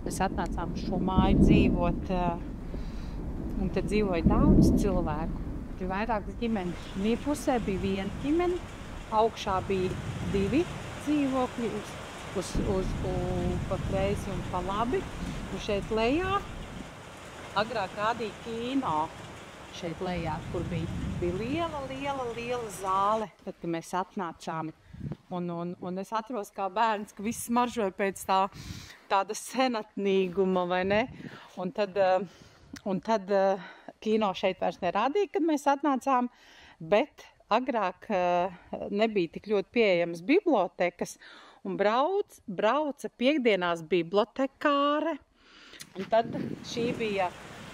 Mēs atnācām uz šo māju dzīvot, un te dzīvoja daudz cilvēku. Tur vairākas ģimenes. Pusē bija viena ģimene, augšā bija 2 dzīvokļi, pa kreisi un pa labi. Un šeit lejā agrāk rādīja kino. Šeit lejā, kur bija liela zāle, tad, kad mēs atnācām. Un es atceros kā bērns, ka viss smaržoja pēc tāda senatnīguma, vai ne? Un tad kino šeit vairs nerādīja, kad mēs atnācām, bet agrāk nebija tik ļoti pieejamas bibliotekas, un brauca piekdienās bibliotekāre, un tad šī bija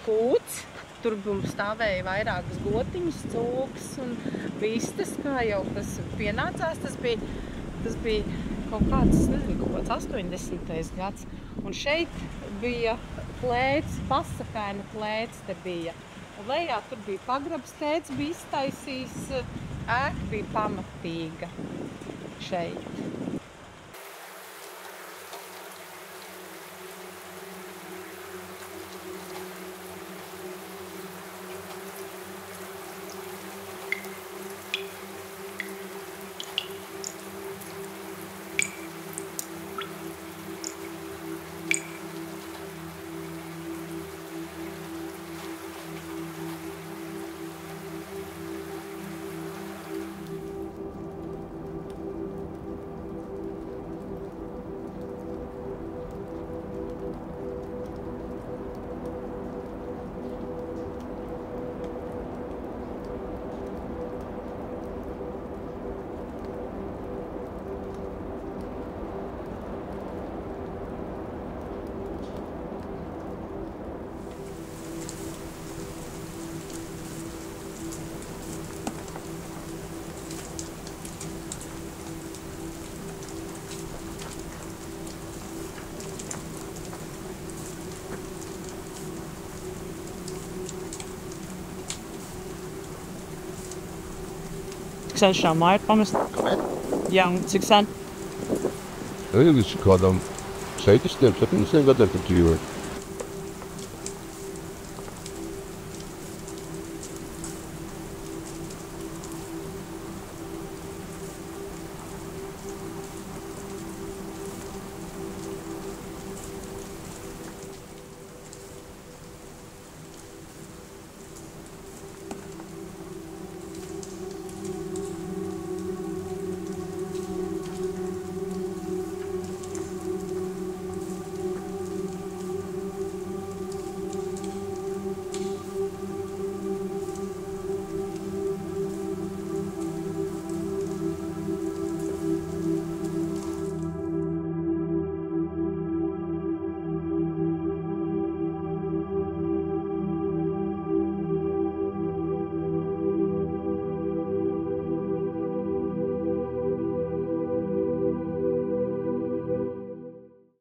kūts. Tur stāvēja vairākas gotiņas, cūkas un vistas, kā jau tas pienācās. Tas bija kaut kāds 80. gads. Un šeit bija klēts, pasakaina klēts te bija. Un lejā tur bija pagrabs, tēts bija iztaisījis, ēka bija pamatīga šeit. Cik sen šā māja ir pamesta? Kāpēc? Jā, un cik sen? Līdz kādam 70, 70 gadiem, kad dzīvoju.